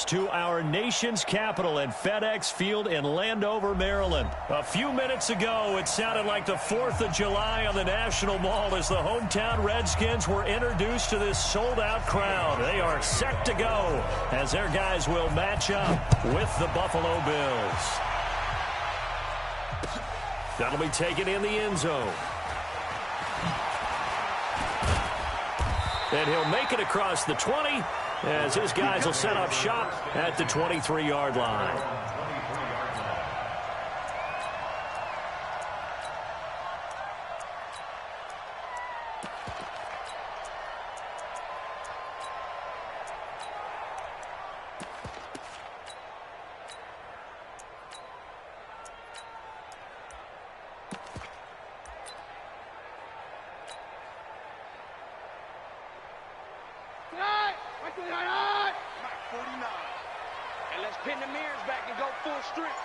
to our nation's capital at FedEx Field in Landover, Maryland. A few minutes ago, it sounded like the 4th of July on the National Mall as the hometown Redskins were introduced to this sold-out crowd. They are set to go as their guys will match up with the Buffalo Bills. That'll be taken in the end zone. And he'll make it across the 20 as his guys will set up shop at the 23-yard line. And let's pin the mirrors back and go full strength.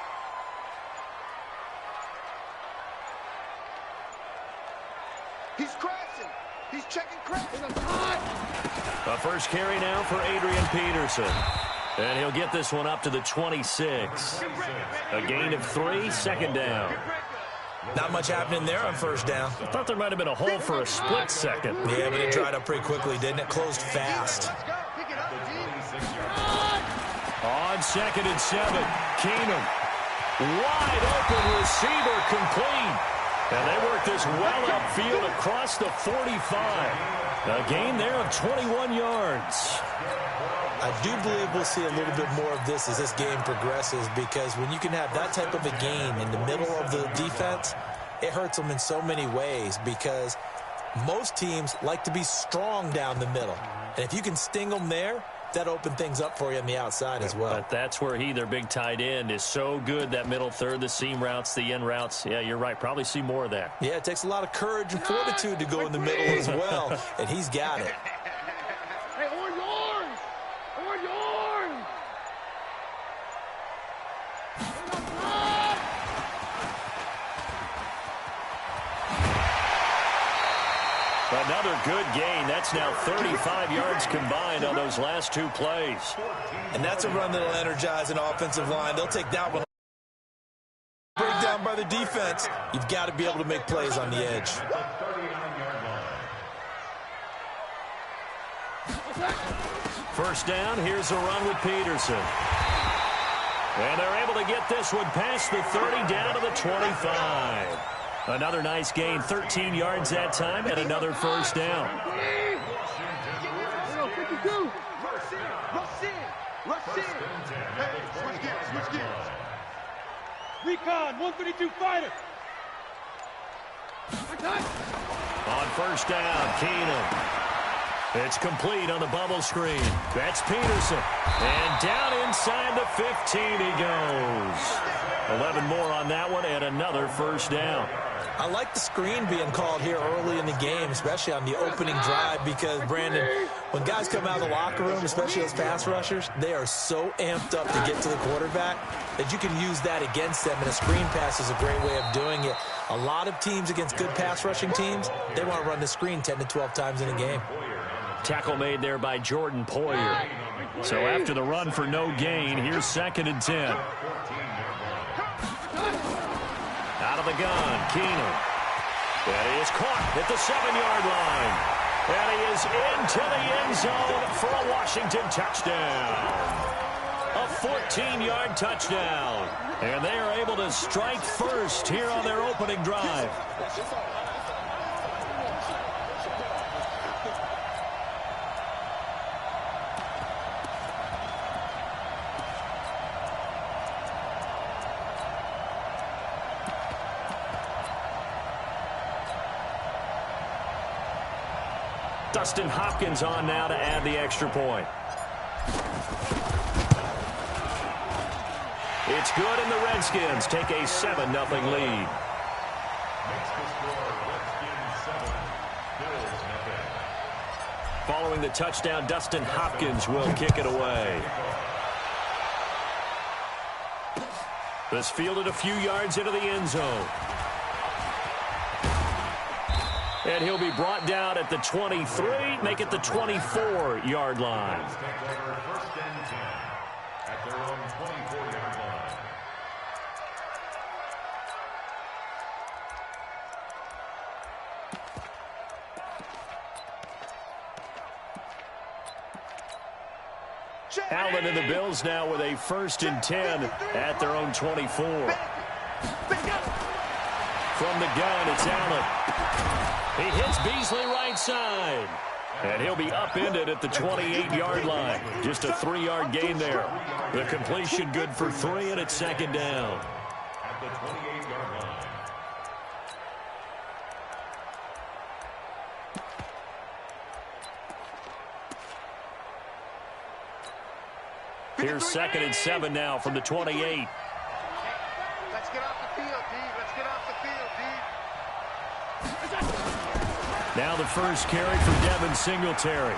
He's crashing. He's checking crashing. A first carry now for Adrian Peterson. And he'll get this one up to the 26. A gain of 3, second down. Not much happening there on first down. I thought there might have been a hole for a split second. Yeah, but it dried up pretty quickly, didn't it? Closed fast. On 2nd and 7, Keenum. Wide open receiver complete. And they work this well upfield across the 45. A gain there of 21 yards. I do believe we'll see a little bit more of this as this game progresses, because when you can have that type of a gain in the middle of the defense, it hurts them in so many ways, because most teams like to be strong down the middle. And if you can sting them there, that open things up for you on the outside as well. But that's where their big tight end, is so good, that middle third, the seam routes, the in routes. Yeah, you're right. Probably see more of that. Yeah, it takes a lot of courage and fortitude to go in the middle as well, and he's got it. Hey, orange! Another good gain. That's now 35 yards combined on those last 2 plays. And that's a run that'll energize an offensive line. They'll take that one. Breakdown by the defense. You've got to be able to make plays on the edge. First down, here's a run with Peterson. And they're able to get this one past the 30 down to the 25. Another nice gain, 13 yards that time, and another first down. Rush in. Hey, switch gears. Recon, 132 fighter. On first down, Keenum. It's complete on the bubble screen. That's Peterson. And down inside the 15 he goes. 11 more on that one, and another first down. I like the screen being called here early in the game, especially on the opening drive, because, Brandon, when guys come out of the locker room, especially those pass rushers, they are so amped up to get to the quarterback that you can use that against them, and a screen pass is a great way of doing it. A lot of teams against good pass rushing teams, they want to run the screen 10 to 12 times in a game. Tackle made there by Jordan Poyer. So after the run for no gain, here's 2nd and 10. Out of the gun, Keenum. And he is caught at the 7-yard line. And he is into the end zone for a Washington touchdown. A 14-yard touchdown. And they are able to strike first here on their opening drive. Dustin Hopkins on now to add the extra point. It's good, and the Redskins take a 7-0 lead. Following the touchdown, Dustin Hopkins will kick it away. This fielded a few yards into the end zone. And he'll be brought down at the 23, make it the 24-yard line. Allen and the Bills now with a 1st and 10 at their own 24. From the gun, it's Allen. He hits Beasley right side. And he'll be upended at the 28-yard line. Just a 3-yard gain there. The completion good for 3, and it's 2nd down. At the 28-yard line. Here's 2nd and 7 now from the 28. Let's get off the field, D. Let's get off the field, D. Now the first carry for Devin Singletary.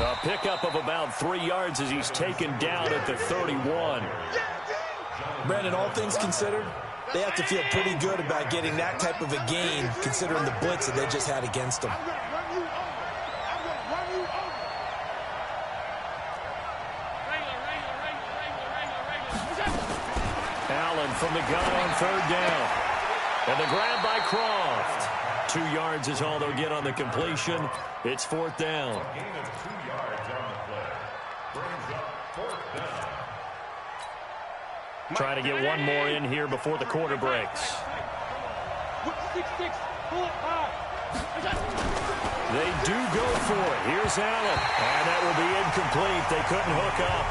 A pickup of about 3 yards as he's taken down at the 31. Brandon, all things considered, they have to feel pretty good about getting that type of a gain considering the blitz that they just had against them. Allen from the gun on 3rd down. And the grab by Croft. 2 yards is all they'll get on the completion. It's 4th down. A gain of 2 yards on the play. Brings up 4th down. Try to get one more in here before the quarter breaks. They do go for it. Here's Allen. And that will be incomplete. They couldn't hook up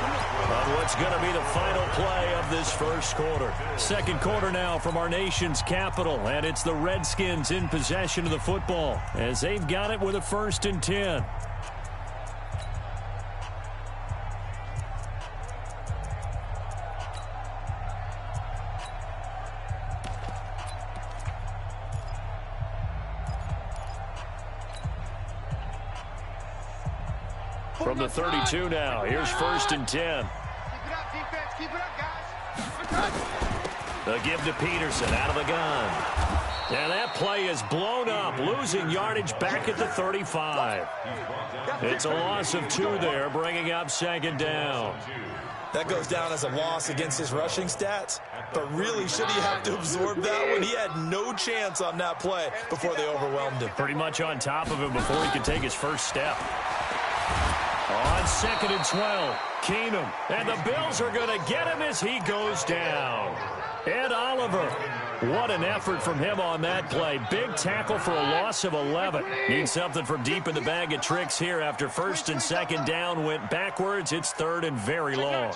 on what's going to be the final play of this first quarter. Second quarter now from our nation's capital. And it's the Redskins in possession of the football as they've got it with a 1st and 10. From the 32 now, here's 1st and 10. Keep it up, defense. Keep it up, guys. The give to Peterson out of the gun. And that play is blown up, losing yardage back at the 35. It's a loss of 2 there, bringing up 2nd down. That goes down as a loss against his rushing stats, but really should he have to absorb that one? He had no chance on that play before they overwhelmed him. Pretty much on top of him before he could take his first step. On 2nd and 12, Keenum. And the Bills are going to get him as he goes down. Ed Oliver. What an effort from him on that play. Big tackle for a loss of 11. Needs something from deep in the bag of tricks here after 1st and 2nd down went backwards. It's 3rd and very long.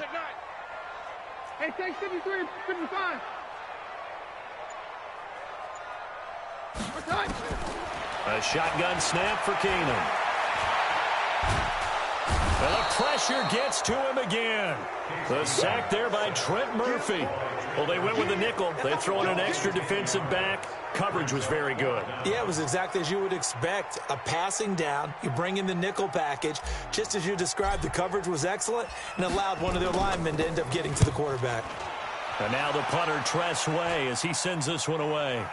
Hey, take 53, 55. A shotgun snap for Keenum. And the pressure gets to him again. The sack there by Trent Murphy. Well, they went with the nickel. They throw in an extra defensive back. Coverage was very good. Yeah, it was exactly as you would expect. A passing down. You bring in the nickel package. Just as you described, the coverage was excellent and allowed one of their linemen to end up getting to the quarterback. And now the punter, Tress Way, as he sends this one away.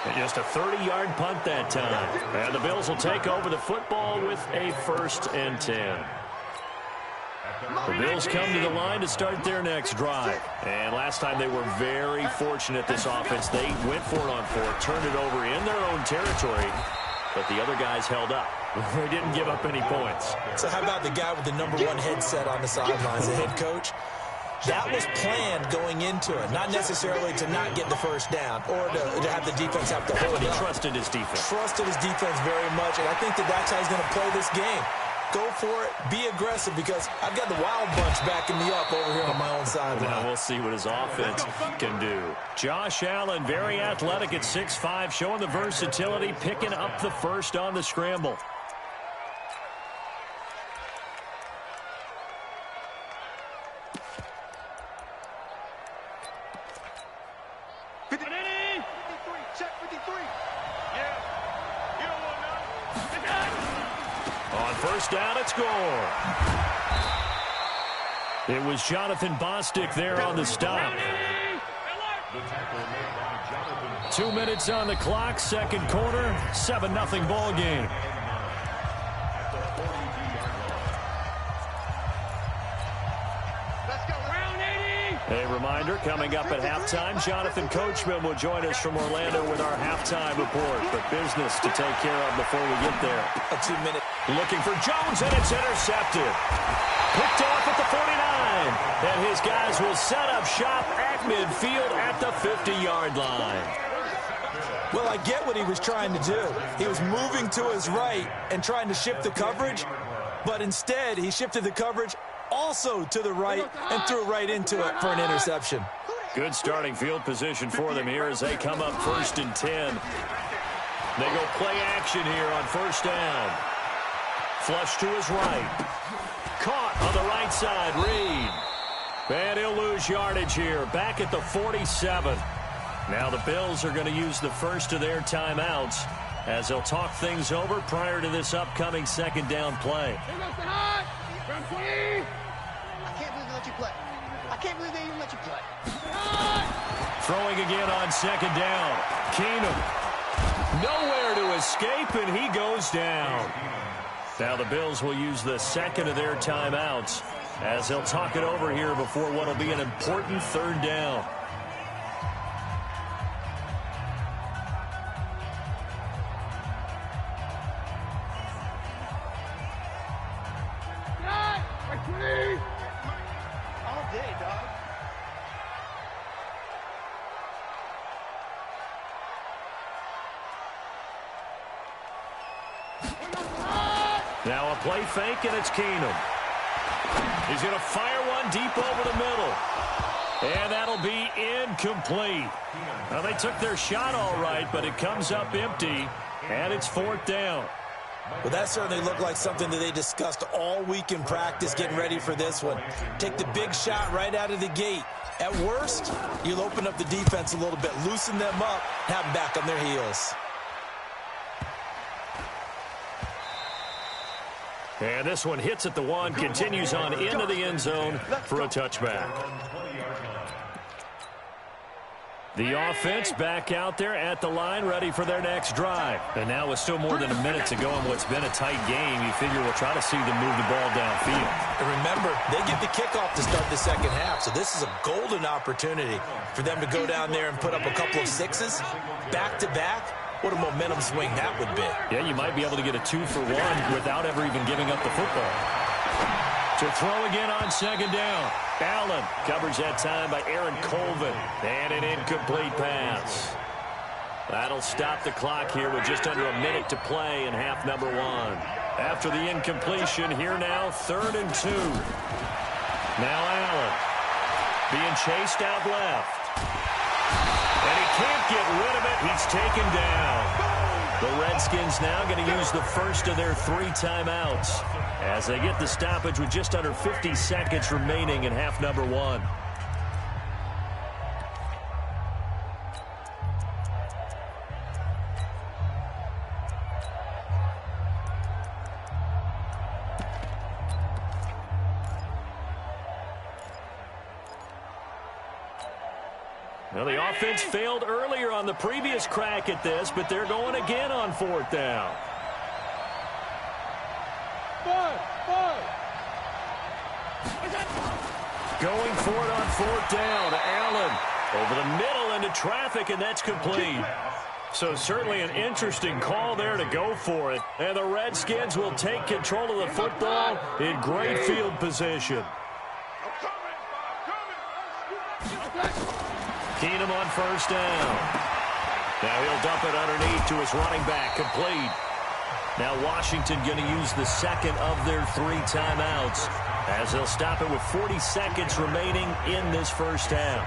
And just a 30-yard punt that time. And the Bills will take over the football with a 1st and 10. The Bills come to the line to start their next drive. And last time they were very fortunate, this offense. They went for it on 4, turned it over in their own territory, but the other guys held up. They didn't give up any points. So how about the guy with the #1 headset on the sidelines, the head coach? That was planned going into it, not necessarily to not get the first down or to have the defense have to hold But he up. trusted his defense. Trusted his defense very much, and I think that's how he's going to play this game. Go for it, be aggressive, because I've got the wild bunch backing me up over here on my own sideline. Now we'll see what his offense can do. Josh Allen, very athletic at 6'5", showing the versatility, picking up the first on the scramble. Check 53. On 1st down, it's Gore. It was Jonathan Bostic there on the stop. The tackle made by Jonathan. 2 minutes on the clock, 2nd quarter, 7-0 ball game. At the 42-yard line. Let's go. Round 80. A reminder, coming up at halftime, Jonathan Coachman will join us from Orlando with our halftime report. But business to take care of before we get there. A 2-minute. Looking for Jones, and it's intercepted. Picked off at the 49. And his guys will set up shop at midfield at the 50-yard line. Well, I get what he was trying to do. He was moving to his right and trying to shift the coverage. But instead, he shifted the coverage also to the right and threw right into it for an interception. Good starting field position for them here as they come up 1st and 10. They go play action here on 1st down. Flush to his right. Caught on the right side, Reed. And he'll lose yardage here, back at the 47. Now the Bills are going to use the first of their timeouts as they'll talk things over prior to this upcoming 2nd down play. I can't believe they let you play. I can't believe they even let you play. Throwing again on 2nd down. Keenum. Nowhere to escape, and he goes down. Now the Bills will use the 2nd of their timeouts as they'll talk it over here before what will be an important 3rd down. All day, dog. Now a play fake, and it's Keenum. He's going to fire one deep over the middle. And that'll be incomplete. Now, they took their shot all right, but it comes up empty, and it's 4th down. Well, that certainly looked like something that they discussed all week in practice getting ready for this one. Take the big shot right out of the gate. At worst, you'll open up the defense a little bit, loosen them up, have them back on their heels. And this one hits at the 1, continues on into the end zone for a touchback. The offense back out there at the line, ready for their next drive. And now with still more than a minute to go in what's been a tight game, you figure we'll try to see them move the ball downfield. And remember, they get the kickoff to start the 2nd half, so this is a golden opportunity for them to go down there and put up a couple of 6s back-to-back. What a momentum swing that would be. Yeah, you might be able to get a 2-for-1 without ever even giving up the football. To throw again on 2nd down. Allen covers that time by Aaron Colvin. And an incomplete pass. That'll stop the clock here with just under a minute to play in half number 1. After the incompletion, here now, 3rd and 2. Now Allen being chased out left. And he can't get rid of it. He's taken down. The Redskins now going to use the first of their 3 timeouts as they get the stoppage with just under 50 seconds remaining in half number 1. Well, the offense failed earlier on the previous crack at this, but they're going again on 4th down. Going for it on 4th down. Allen over the middle into traffic, and that's complete. So certainly an interesting call there to go for it. And the Redskins will take control of the football in great field position. Keenum on 1st down. Now he'll dump it underneath to his running back, complete. Now Washington going to use the 2nd of their 3 timeouts as they'll stop it with 40 seconds remaining in this 1st half.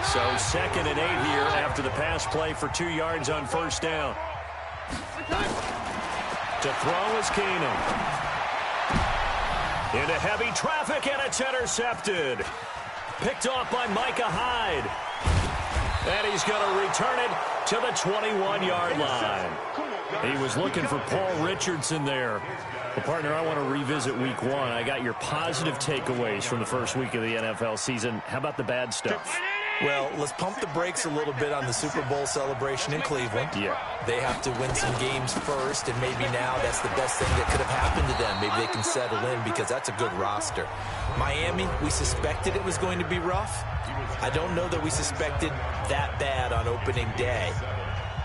So 2nd and 8 here after the pass play for 2 yards on 1st down. To throw is Keenum. Into heavy traffic, and it's intercepted. Picked off by Micah Hyde. And he's going to return it to the 21-yard line. He was looking for Paul Richardson there. Well, partner, I want to revisit week 1. I got your positive takeaways from the first week of the NFL season. How about the bad stuff? Well, let's pump the brakes a little bit on the Super Bowl celebration in Cleveland. Yeah. They have to win some games first, and maybe now that's the best thing that could have happened to them. Maybe they can settle in because that's a good roster. Miami, we suspected it was going to be rough. I don't know that we suspected that bad on opening day.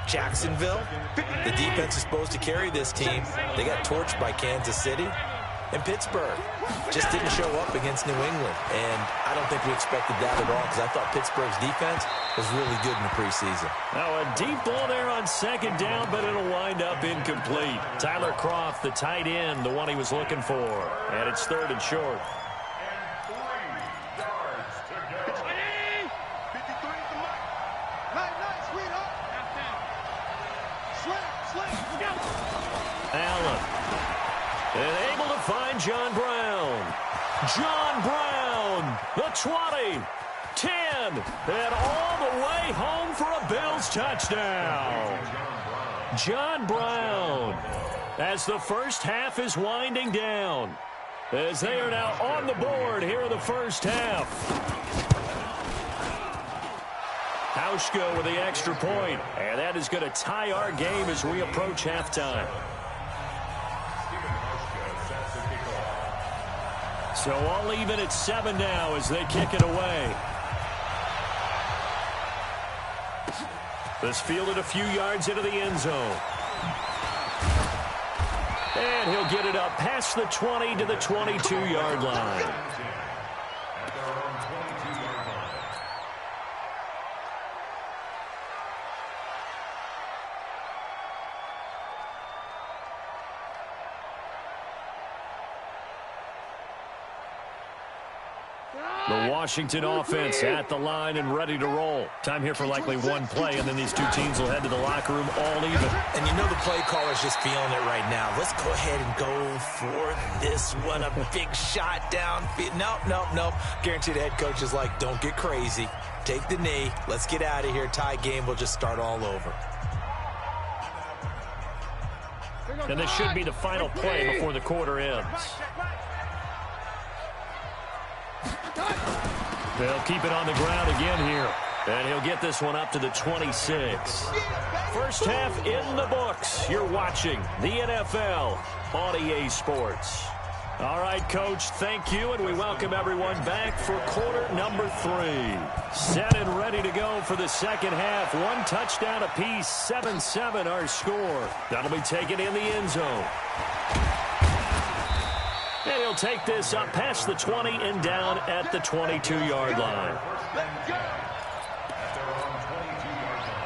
Jacksonville, the defense is supposed to carry this team. They got torched by Kansas City. And Pittsburgh just didn't show up against New England. And I don't think we expected that at all because I thought Pittsburgh's defense was really good in the preseason. Now a deep ball there on second down, but it'll wind up incomplete. Tyler Kroft, the tight end, the one he was looking for. And it's 3rd and short. Allen. And able to find John Brown. John Brown, the 20, 10, and all the way home for a Bills touchdown. John Brown, as the first half is winding down, as they are now on the board here in the first half. Hauschka with the extra point, and that is going to tie our game as we approach halftime. So all even at 7 now as they kick it away. This fielded a few yards into the end zone. And he'll get it up past the 20 to the 22-yard line. The Washington offense at the line and ready to roll. Time here for likely one play, and then these two teams will head to the locker room all even. And you know the play caller's just feeling it right now. Let's go ahead and go for this one. A big shot downfield. Nope. Guarantee the head coach is like, don't get crazy. Take the knee. Let's get out of here. Tie game. We'll just start all over. And this should be the final play before the quarter ends. They'll keep it on the ground again here. And he'll get this one up to the 26. First half in the books. You're watching the NFL on EA Sports. All right, Coach, thank you, and we welcome everyone back for quarter number 3. Set and ready to go for the second half. One touchdown apiece, 7-7 our score. That'll be taken in the end zone. And he'll take this up past the 20 and down at the 22-yard line.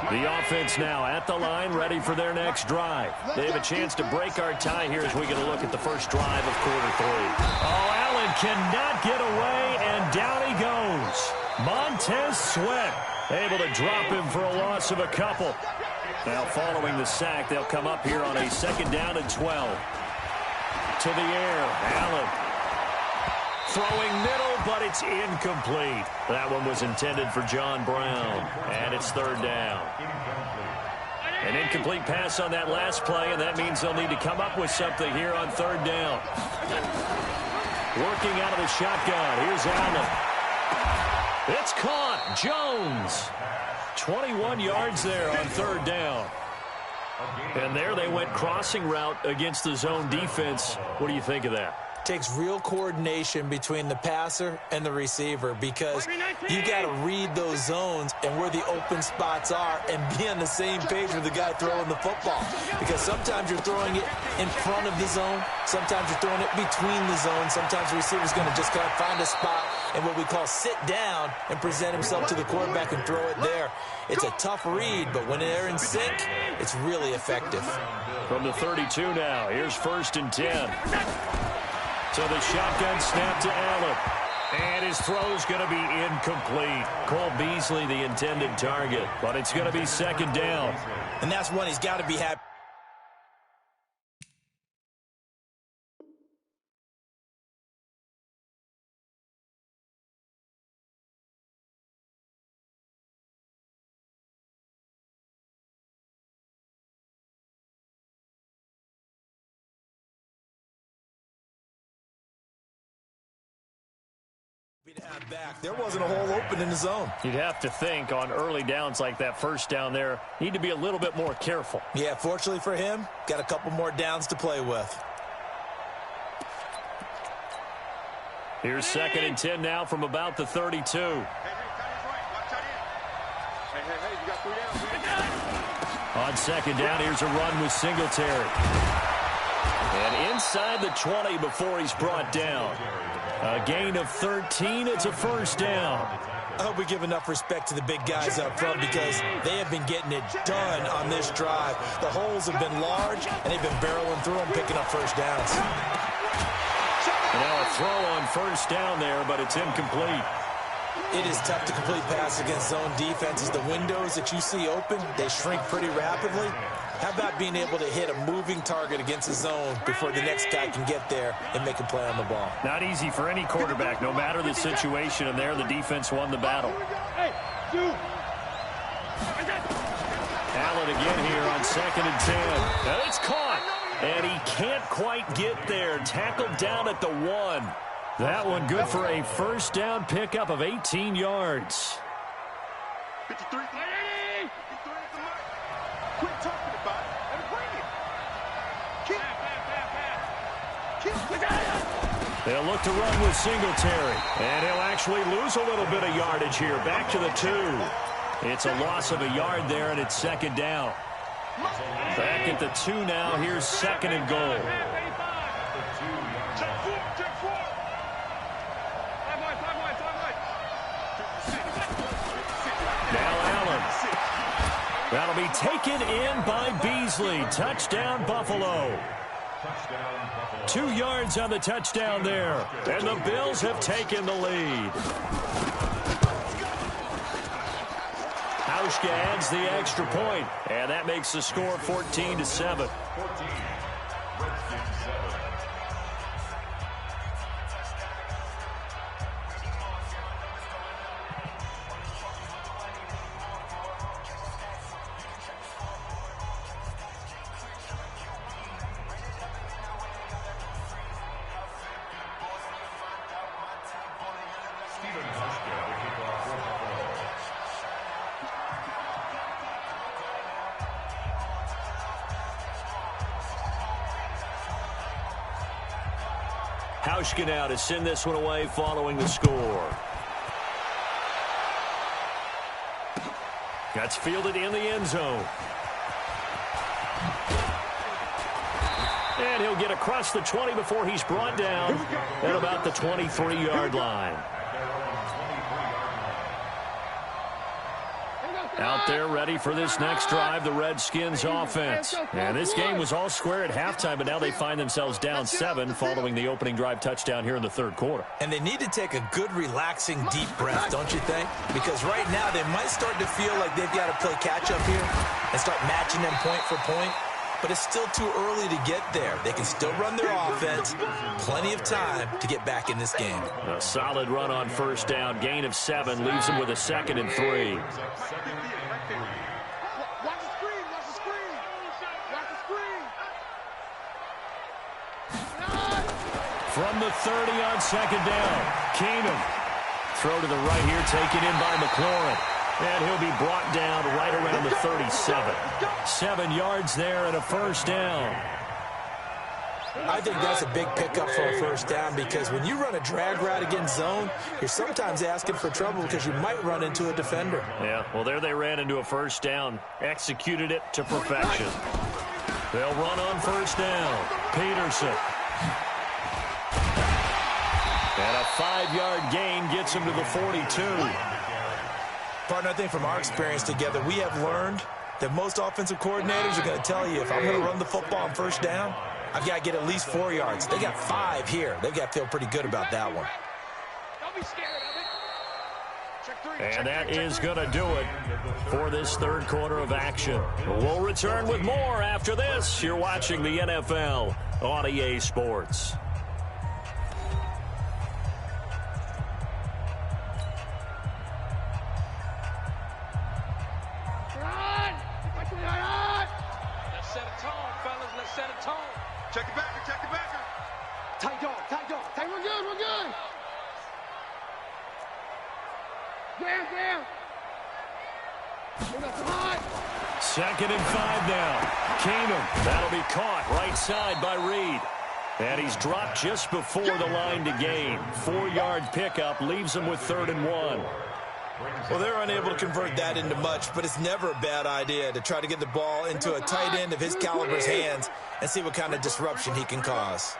The offense now at the line, ready for their next drive. They have a chance to break our tie here as we get a look at the first drive of quarter 3. Oh, Allen cannot get away, and down he goes. Montez Sweat able to drop him for a loss of a couple. Now following the sack, they'll come up here on a 2nd down and 12. To the air, Allen. Throwing middle, but it's incomplete. That one was intended for John Brown, and it's 3rd down. An incomplete pass on that last play, and that means they'll need to come up with something here on 3rd down. Working out of the shotgun. Here's Allen. It's caught. Jones. 21 yards there on 3rd down. And there they went crossing route against the zone defense. What do you think of that? Takes real coordination between the passer and the receiver because you got to read those zones and where the open spots are and be on the same page with the guy throwing the football. Because sometimes you're throwing it in front of the zone. Sometimes you're throwing it between the zones. Sometimes the receiver's going to just kind of find a spot and what we call sit down and present himself to the quarterback and throw it there. It's a tough read, but when they're in sync, it's really effective. From the 32 now, here's 1st and 10. So the shotgun snap to Allen. And his throw's going to be incomplete. Cole Beasley, the intended target. But it's going to be 2nd down. And that's one he's got to be happy. Back. There wasn't a hole open in the zone. You'd have to think on early downs like that first down there, need to be a little bit more careful. Yeah, fortunately for him, got a couple more downs to play with. Here's 2nd and 10 now from about the 32. Hey, you got 3 downs. On 2nd down, here's a run with Singletary. And inside the 20 before he's brought down. A gain of 13. It's a first down. I hope we give enough respect to the big guys up front because they have been getting it done on this drive. The holes have been large, and they've been barreling through them, picking up first downs. Now a throw on first down there, but it's incomplete. It is tough to complete passes against zone defenses. The windows that you see open, they shrink pretty rapidly. How about being able to hit a moving target against the zone before the next guy can get there and make a play on the ball? Not easy for any quarterback, no matter the situation, and there the defense won the battle. Allen again here on 2nd and 10. Now it's caught, and he can't quite get there. Tackled down at the 1. That one good for a first down pickup of 18 yards. 53. Quit talking about it and bring it. They'll look to run with Singletary, and he'll actually lose a little bit of yardage here. Back to the 2. It's a loss of a yard there, and it's 2nd down. Back at the 2 now. Here's 2nd and goal. Now Allen. That'll be taken in by Beasley. Touchdown, Buffalo. 2 yards on the touchdown there. And the Bills have taken the lead. Hauschka adds the extra point, and that makes the score 14-7. Hauschka now to send this one away following the score. That's fielded in the end zone. And he'll get across the 20 before he's brought down at about the 23-yard line. Out there ready for this next drive, the Redskins offense. And this game was all square at halftime, but now they find themselves down 7 following the opening drive touchdown here in the 3rd quarter. And they need to take a good, relaxing, deep breath, don't you think? Because right now they might start to feel like they've got to play catch-up here and start matching them point for point. But it's still too early to get there. They can still run their offense. Plenty of time to get back in this game. A solid run on first down. Gain of 7 leaves them with a 2nd and 3. Watch the screen. Watch the screen. Watch the screen. From the 30 on 2nd down. Keenum. Throw to the right here, taken in by McLaurin. And he'll be brought down right around the 37. 7 yards there and a first down. I think that's a big pickup for a first down because when you run a drag route against zone, you're sometimes asking for trouble because you might run into a defender. Yeah, well, there they ran into a first down. Executed it to perfection. They'll run on first down. Peterson. And a 5-yard gain gets him to the 42. Partner, I think from our experience together, we have learned that most offensive coordinators are going to tell you if I'm going to run the football on first down, I've got to get at least 4 yards. They got 5 here. They've got to feel pretty good about that one. Don't be scared of it. And that is going to do it for this 3rd quarter of action. We'll return with more after this. You're watching the NFL on EA Sports. Check it back, check it back. Tight dog, tight dog. Tight, we're good, we're good. Second and 5 now. Keenum. That'll be caught right side by Reed. And he's dropped just before the line to gain. 4-yard pickup leaves him with 3rd and 1. Well, they're unable to convert that into much, but it's never a bad idea to try to get the ball into a tight end of his caliber's hands and see what kind of disruption he can cause.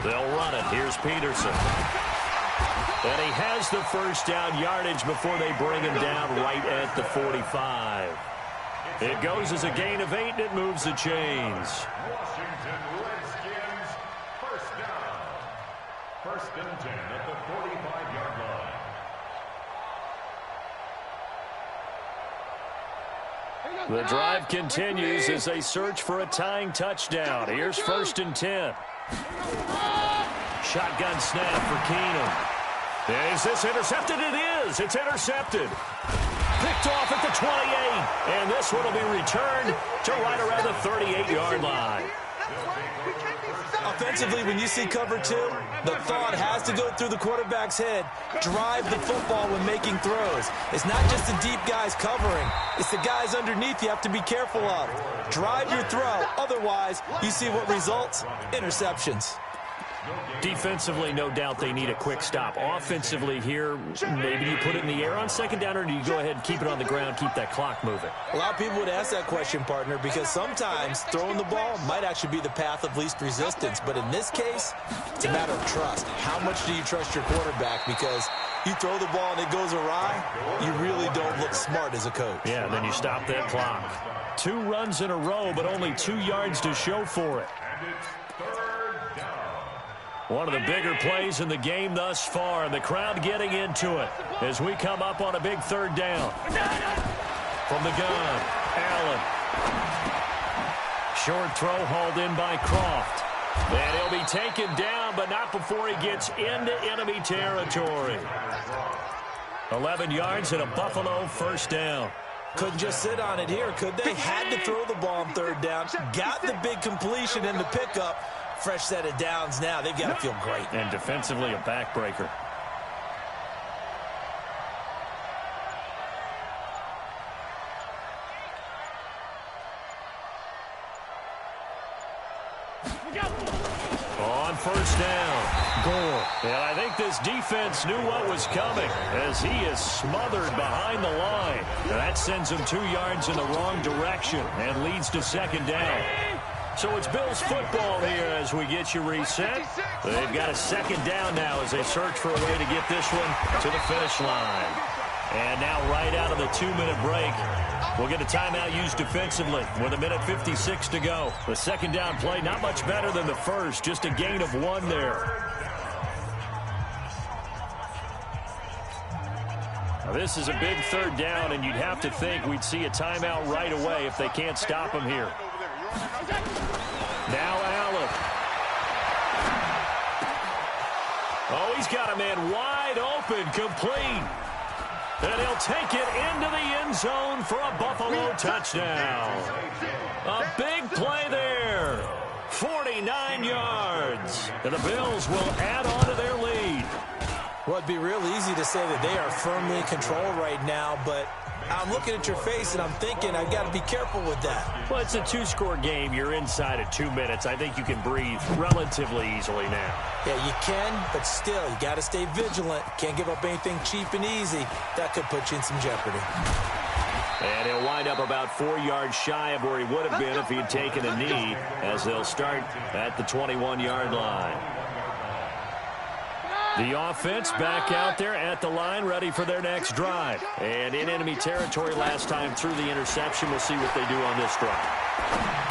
They'll run it. Here's Peterson. And he has the first down yardage before they bring him down right at the 45. It goes as a gain of 8, and it moves the chains. Washington Redskins, first down. 1st and 10 at the 45-yard line. The drive continues as they search for a tying touchdown. Here's 1st and 10. Shotgun snap for Keenum. Is this intercepted? It is. It's intercepted. Picked off at the 28. And this one will be returned to right around the 38-yard line. Offensively, when you see cover 2, the thought has to go through the quarterback's head. Drive the football when making throws. It's not just the deep guys covering. It's the guys underneath you have to be careful of. Drive your throw. Otherwise, you see what results? Interceptions. Defensively, no doubt they need a quick stop. Offensively here, maybe you put it in the air on 2nd down, or do you go ahead and keep it on the ground, keep that clock moving? A lot of people would ask that question, partner, because sometimes throwing the ball might actually be the path of least resistance. But in this case, it's a matter of trust. How much do you trust your quarterback? Because you throw the ball and it goes awry, you really don't look smart as a coach. Yeah, then you stop that clock. 2 runs in a row, but only 2 yards to show for it. And it's 3rd down. One of the bigger plays in the game thus far, and the crowd getting into it as we come up on a big 3rd down. From the gun, Allen. Short throw hauled in by Croft. And he'll be taken down, but not before he gets into enemy territory. 11 yards and a Buffalo first down. Couldn't just sit on it here, could they? Had to throw the ball on 3rd down. Got the big completion and the pickup. Fresh set of downs now. They've got to feel great. And defensively, a backbreaker. On 1st down, Gore. And I think this defense knew what was coming as he is smothered behind the line. And that sends him 2 yards in the wrong direction and leads to 2nd down. So it's Bills football here as we get you reset. They've got a 2nd down now as they search for a way to get this one to the finish line. And now right out of the 2-minute break, we'll get a timeout used defensively with 1:56 to go. The 2nd down play, not much better than the first, just a gain of 1 there. Now this is a big 3rd down, and you'd have to think we'd see a timeout right away if they can't stop him here. Now Allen. Oh, he's got a man wide open, complete. And he'll take it into the end zone for a Buffalo touchdown. A big play there. 49 yards. And the Bills will add on to their lead. Well, it'd be real easy to say that they are firmly in control right now, but I'm looking at your face and I'm thinking I've got to be careful with that. Well, it's a 2-score game. You're inside at 2 minutes. I think you can breathe relatively easily now. Yeah, you can, but still, you got to stay vigilant. Can't give up anything cheap and easy. That could put you in some jeopardy. And he'll wind up about 4 yards shy of where he would have been if he had taken a knee, as they'll start at the 21-yard line. The offense back out there at the line, ready for their next drive. And in enemy territory last time through the interception. We'll see what they do on this drive.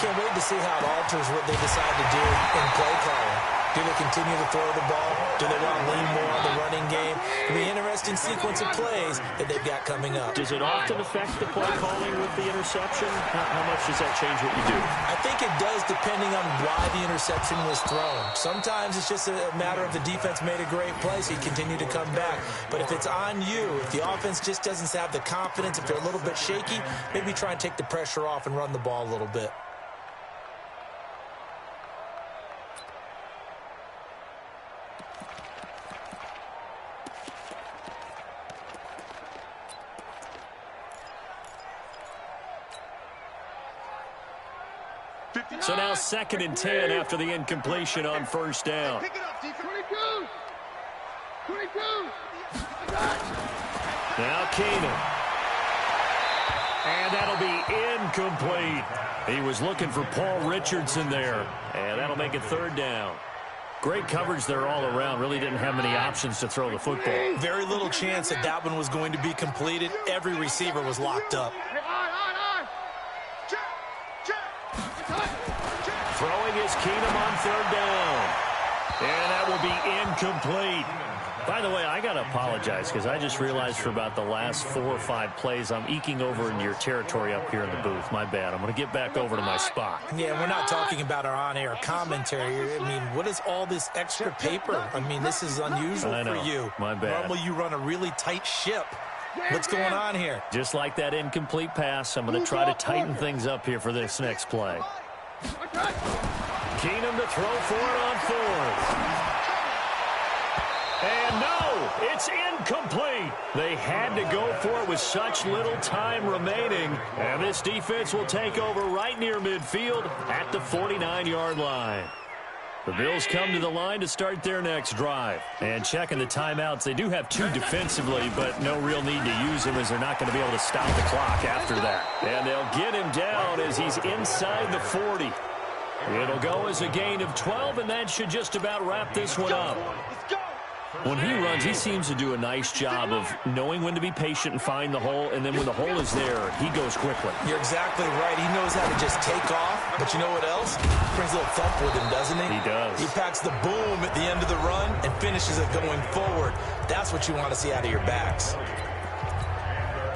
Can't wait to see how it alters what they decide to do in play calling. Do they continue to throw the ball? Do they want to lean more on the running game? It'll be an interesting sequence of plays that they've got coming up. Does it often affect the play calling with the interception? How much does that change what you do? I think it does, depending on why the interception was thrown. Sometimes it's just a matter of the defense made a great play, so you continue to come back. But if it's on you, if the offense just doesn't have the confidence, if they're a little bit shaky, maybe try and take the pressure off and run the ball a little bit. So now 2nd and 10 after the incompletion on first down. Pick it up, defense. 22. Now Keenan. And that'll be incomplete. He was looking for Paul Richardson there. And that'll make it 3rd down. Great coverage there all around. Really didn't have many options to throw the football. Very little chance that that one was going to be completed. Every receiver was locked up. Throwing is Keenum on 3rd down. And that will be incomplete. By the way, I got to apologize because I just realized for about the last 4 or 5 plays, I'm eking over into your territory up here in the booth. My bad. I'm going to get back over to my spot. Yeah, we're not talking about our on-air commentary. I mean, what is all this extra paper? I mean, this is unusual for you. My bad. Normally you run a really tight ship. What's going on here? Just like that incomplete pass, I'm going to try to tighten things up here for this next play. Keenum to throw for it on 4th. And no, it's incomplete. They had to go for it with such little time remaining. And this defense will take over right near midfield at the 49-yard line. The Bills come to the line to start their next drive. And checking the timeouts, they do have 2 defensively, but no real need to use them as they're not going to be able to stop the clock after that. And they'll get him down as he's inside the 40. It'll go as a gain of 12, and that should just about wrap this one up. When he runs, he seems to do a nice job of knowing when to be patient and find the hole, and then when the hole is there, he goes quickly. You're exactly right. He knows how to just take off, but you know what else? Brings a little thump with him, doesn't he? He does. He packs the boom at the end of the run and finishes it going forward. That's what you want to see out of your backs.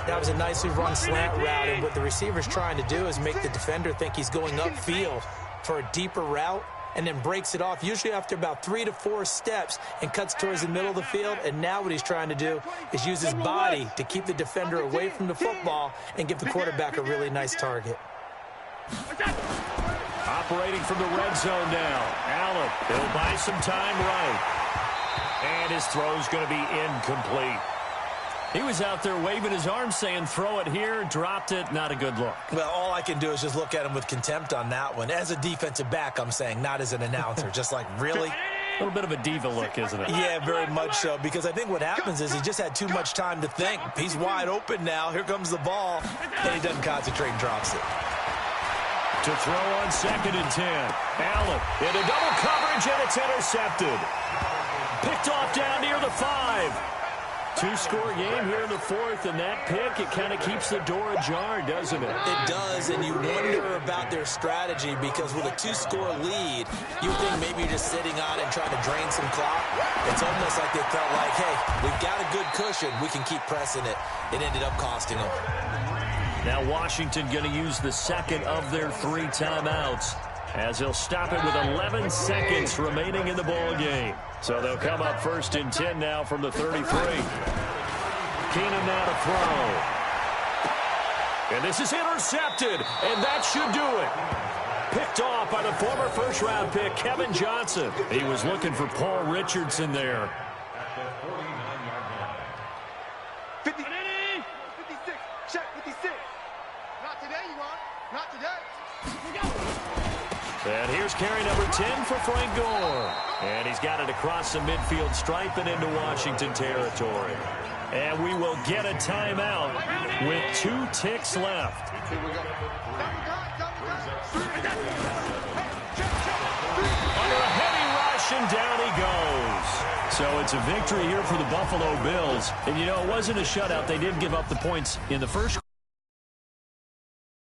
That was a nicely run slant route, and what the receiver's trying to do is make the defender think he's going upfield for a deeper route, and then breaks it off, usually after about 3 to 4 steps, and cuts towards the middle of the field. And now what he's trying to do is use his body to keep the defender away from the football and give the quarterback a really nice target. Operating from the red zone now. Allen, he'll buy some time right. And his throw's going to be incomplete. He was out there waving his arms saying, throw it here, dropped it, not a good look. Well, all I can do is just look at him with contempt on that one. As a defensive back, I'm saying, not as an announcer. Just like, really? A little bit of a diva look, isn't it? Yeah, very much so, because I think what happens is he just had too much time to think. He's wide open now. Here comes the ball, and he doesn't concentrate and drops it. To throw on 2nd and 10. Allen into double coverage, and it's intercepted. Picked off down near the 5. 2-score game here in the 4th, and that pick, it kind of keeps the door ajar, doesn't it? It does, and you wonder about their strategy, because with a 2-score lead, you think maybe you're just sitting on it and trying to drain some clock. It's almost like they felt like, hey, we've got a good cushion. We can keep pressing it. It ended up costing them. Now Washington going to use the 2nd of their 3 timeouts, as they'll stop it with 11 seconds remaining in the ball game. So they'll come up 1st and 10 now from the 33. Keenum now to throw. And this is intercepted, and that should do it. Picked off by the former first-round pick, Kevin Johnson. He was looking for Paul Richardson there. 50, 56, check 56. Not today, you want? Not today. And here's carry number 10 for Frank Gore. And he's got it across the midfield stripe and into Washington territory. And we will get a timeout with 2 ticks left. Here we go. Under a heavy rush, and down he goes. So it's a victory here for the Buffalo Bills. And, you know, it wasn't a shutout. They did give up the points in the first